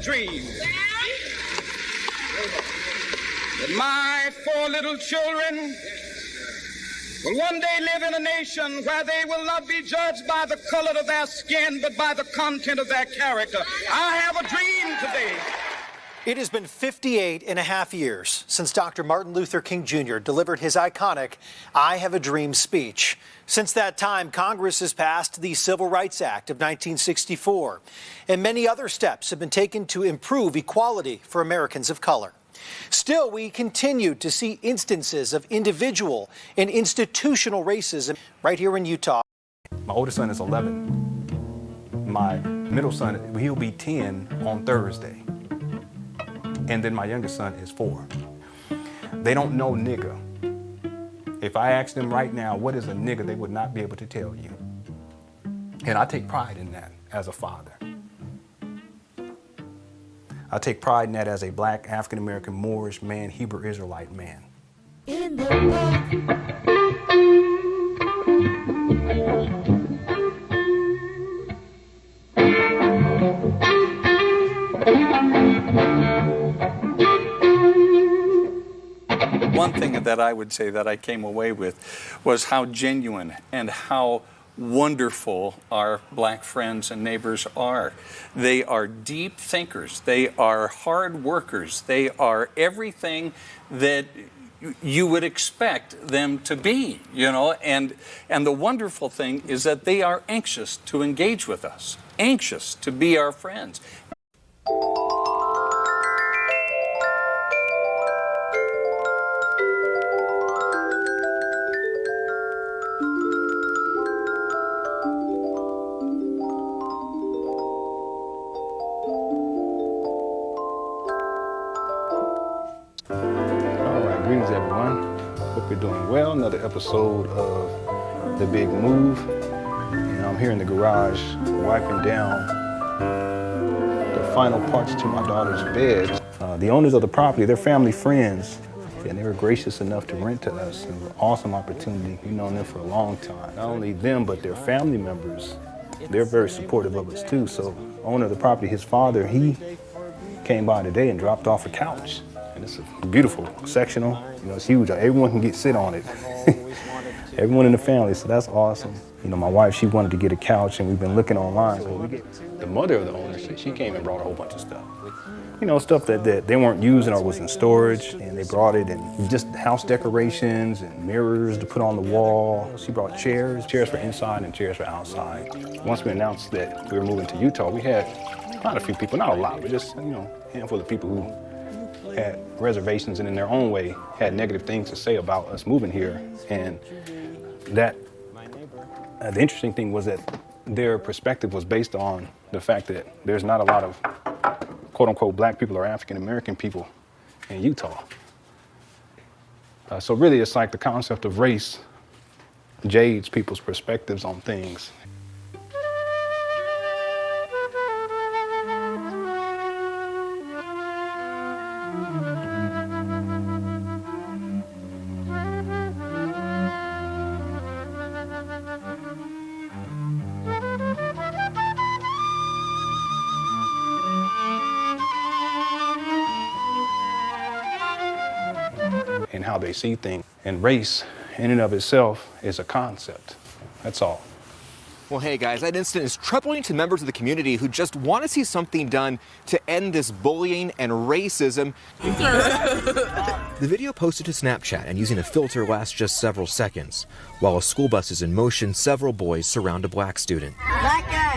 dream that my 4 little children will one day live in a nation where they will not be judged by the color of their skin, but by the content of their character. I have a dream today. It has been 58 and a half years since Dr. Martin Luther King Jr. delivered his iconic "I Have a Dream" speech. Since that time, Congress has passed the Civil Rights Act of 1964, and many other steps have been taken to improve equality for Americans of color. Still, we continue to see instances of individual and institutional racism right here in Utah. My oldest son is 11. My middle son, he'll be 10 on Thursday. And then my youngest son is 4. They don't know nigga. If I ask them right now, what is a nigga, they would not be able to tell you. And I take pride in that as a father. I take pride in that as a black, African-American, Moorish man, Hebrew Israelite man. In the One thing that I would say that I came away with was how genuine and how wonderful our black friends and neighbors are. They are deep thinkers. They are hard workers. They are everything that you would expect them to be, you know, and the wonderful thing is that they are anxious to engage with us, anxious to be our friends. Greetings, everyone. Hope you're doing well. Another episode of The Big Move. And I'm here in the garage wiping down the final parts to my daughter's bed. The owners of the property, they're family friends, and they were gracious enough to rent to us. It was an awesome opportunity. We've known them for a long time. Not only them, but their family members, they're very supportive of us too. So the owner of the property, his father, he came by today and dropped off a couch. And it's a beautiful sectional, you know, it's huge. Everyone can sit on it. Everyone in the family, so that's awesome. You know, my wife, she wanted to get a couch, and we've been looking online. So the mother of the owner, she came and brought a whole bunch of stuff. You know, stuff that they weren't using or was in storage, and they brought it, and just house decorations and mirrors to put on the wall. She brought chairs for inside and chairs for outside. Once we announced that we were moving to Utah, we had quite a few people, not a lot, but just, you know, a handful of people who had reservations and in their own way had negative things to say about us moving here. And that, the interesting thing was that their perspective was based on the fact that there's not a lot of quote unquote black people or African American people in Utah. So really it's like the concept of race jades people's perspectives on things. And how they see things. And race, in and of itself, is a concept. That's all. Well, hey guys, that incident is troubling to members of the community who just want to see something done to end this bullying and racism. The video posted to Snapchat and using a filter lasts just several seconds. While a school bus is in motion, several boys surround a black student. Black guy.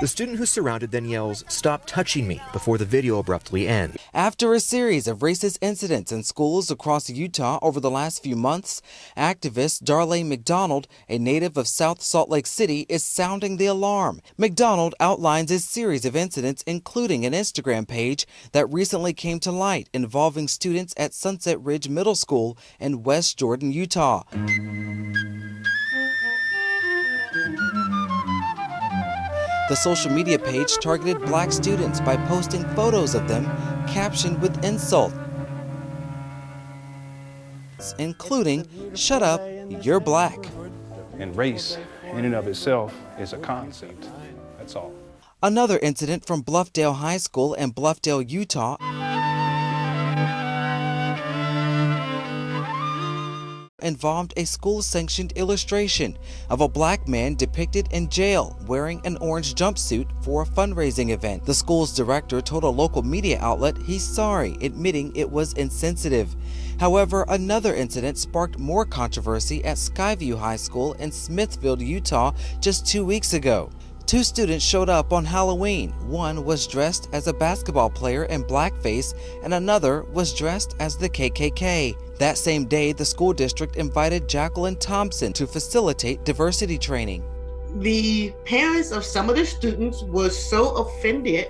The student who's surrounded then yells, "Stop touching me," before the video abruptly ends. After a series of racist incidents in schools across Utah over the last few months, activist Darlene McDonald, a native of South Salt Lake City, is sounding the alarm. McDonald outlines a series of incidents, including an Instagram page that recently came to light involving students at Sunset Ridge Middle School in West Jordan, Utah. The social media page targeted black students by posting photos of them captioned with insult, including, "Shut up, you're black." And race, in and of itself, is a concept. That's all. Another incident from Bluffdale High School in Bluffdale, Utah, involved a school-sanctioned illustration of a black man depicted in jail wearing an orange jumpsuit for a fundraising event. The school's director told a local media outlet he's sorry, admitting it was insensitive. However, another incident sparked more controversy at Skyview High School in Smithfield, Utah, just 2 weeks ago. Two students showed up on Halloween. One was dressed as a basketball player in blackface, and another was dressed as the KKK. That same day, the school district invited Jacqueline Thompson to facilitate diversity training. The parents of some of the students were so offended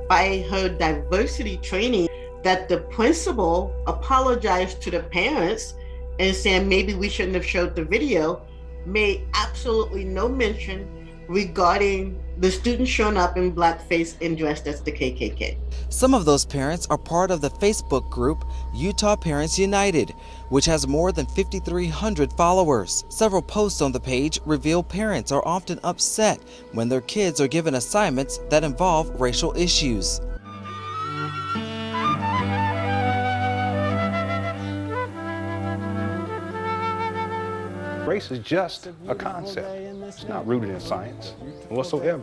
by her diversity training that the principal apologized to the parents and saying maybe we shouldn't have showed the video, made absolutely no mention regarding the students showing up in blackface and dressed as the KKK. Some of those parents are part of the Facebook group Utah Parents United, which has more than 5,300 followers. Several posts on the page reveal parents are often upset when their kids are given assignments that involve racial issues. Race is just a concept. It's not rooted in science whatsoever.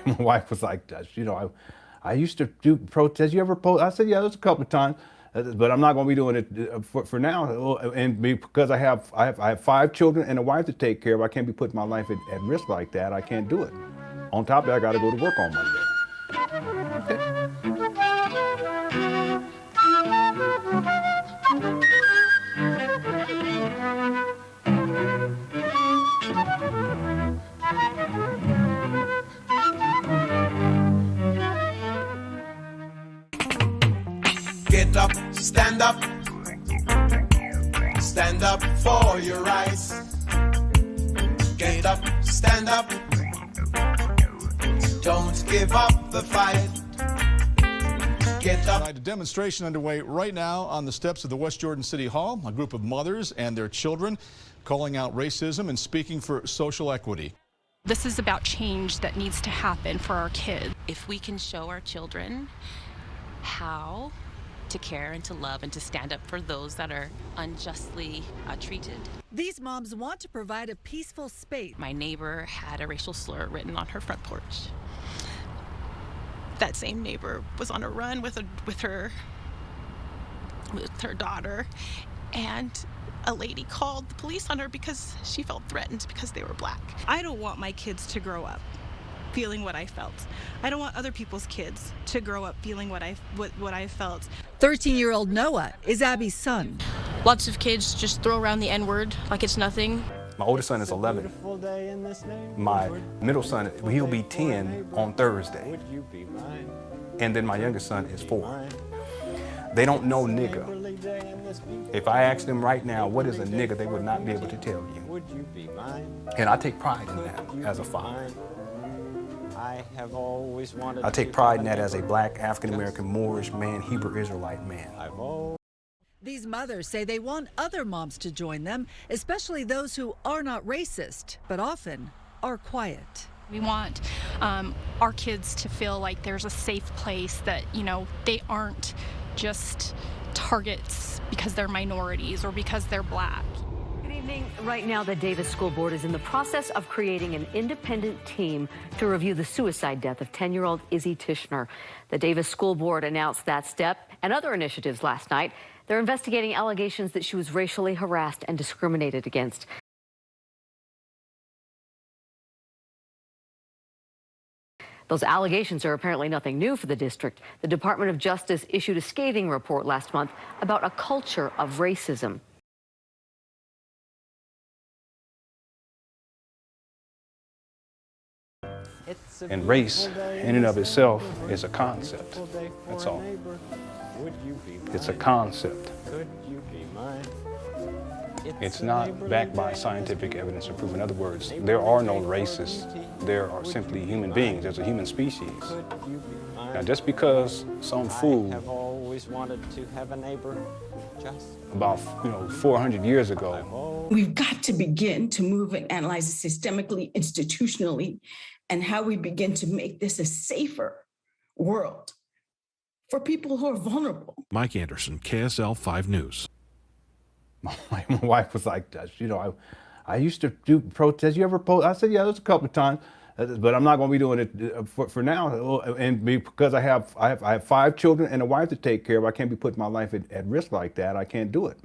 My wife was like, you know, I used to do protests. You ever post? I said, yeah, there's a couple of times, but I'm not going to be doing it for now. And because I have 5 children and a wife to take care of, I can't be putting my life at risk like that. I can't do it. On top of that, I got to go to work on Monday. Get up, stand up. Stand up for your rights. Get up, stand up. Don't give up the fight. Get up. A demonstration underway right now on the steps of the West Jordan City Hall. A group of mothers and their children calling out racism and speaking for social equity. This is about change that needs to happen for our kids. If we can show our children how to care and to love and to stand up for those that are unjustly treated. These moms want to provide a peaceful space. My neighbor had a racial slur written on her front porch. That same neighbor was on a run with her daughter, and a lady called the police on her because she felt threatened because they were black. I don't want my kids to grow up feeling what I felt. I don't want other people's kids to grow up feeling what I felt. 13-year-old Noah is Abby's son. Lots of kids just throw around the N-word like it's nothing. My oldest son is 11. My middle son, he'll be 10 on Thursday. And then my youngest son is 4. They don't know nigga. If I ask them right now, what is a nigga, they would not be able to tell you. And I take pride in that as a father. I take pride in that as a black, African-American, Moorish man, Hebrew Israelite man. These mothers say they want other moms to join them, especially those who are not racist, but often are quiet. We want our kids to feel like there's a safe place, that, you know, they aren't just targets because they're minorities or because they're black. Good evening. Right now, the Davis School Board is in the process of creating an independent team to review the suicide death of 10-year-old Izzy Tishner. The Davis School Board announced that step and other initiatives last night. They're investigating allegations that she was racially harassed and discriminated against. Those allegations are apparently nothing new for the district. The Department of Justice issued a scathing report last month about a culture of racism. And race, in and of itself, is a concept. That's all. It's a concept. It's not backed by scientific evidence or proof. In other words, there are no racists. There are simply human beings. There's a human species. Now, just because some fool have always wanted to have a neighbor just about 400 years ago. We've got to begin to move and analyze it systemically, institutionally, and how we begin to make this a safer world for people who are vulnerable. Mike Anderson, KSL 5 News. My wife was like, I used to do protests. You ever post? I said, yeah, there's a couple of times, but I'm not going to be doing it for now. And because I have 5 children and a wife to take care of, I can't be putting my life at risk like that. I can't do it.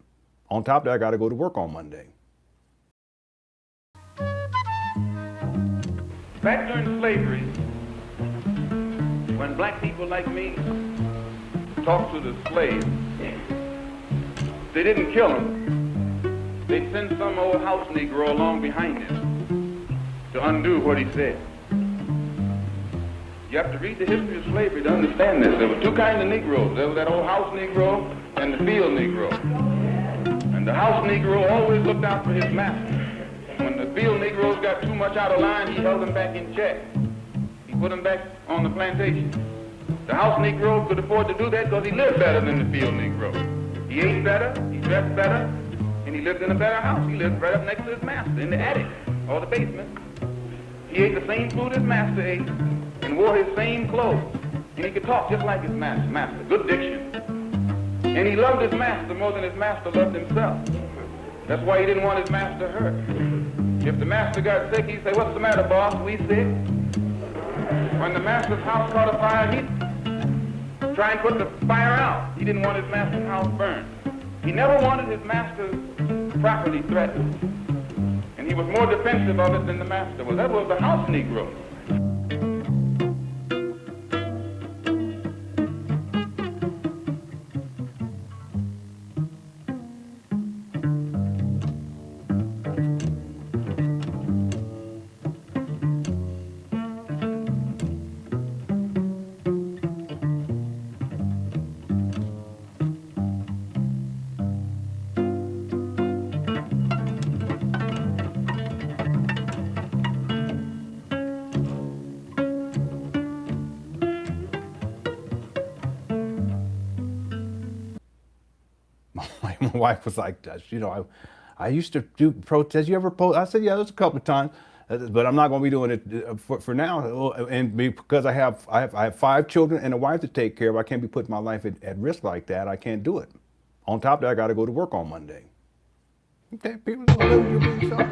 On top of that, I got to go to work on Monday. Back during slavery, when black people like me talked to the slaves, they didn't kill him. They'd send some old house Negro along behind him to undo what he said. You have to read the history of slavery to understand this. There were 2 kinds of Negroes. There was that old house Negro and the field Negro. And the house Negro always looked out for his master. When the field Negroes got too much out of line, he held them back in check. He put them back on the plantation. The house Negro could afford to do that because he lived better than the field Negro. He ate better, he dressed better, and he lived in a better house. He lived right up next to his master in the attic or the basement. He ate the same food his master ate and wore his same clothes. And he could talk just like his master, good diction. And he loved his master more than his master loved himself. That's why he didn't want his master hurt. If the master got sick, he'd say, "What's the matter, boss? We sick?" When the master's house caught a fire, he'd try and put the fire out. He didn't want his master's house burned. He never wanted his master's property threatened. And he was more defensive of it than the master was. That was the house Negro. My wife was like, I used to do protests. You ever post? I said, yeah, there's a couple of times, but I'm not going to be doing it for now. And because I have 5 children and a wife to take care of, I can't be putting my life at risk like that. I can't do it. On top of that, I got to go to work on Monday. Okay, people don't live your big self.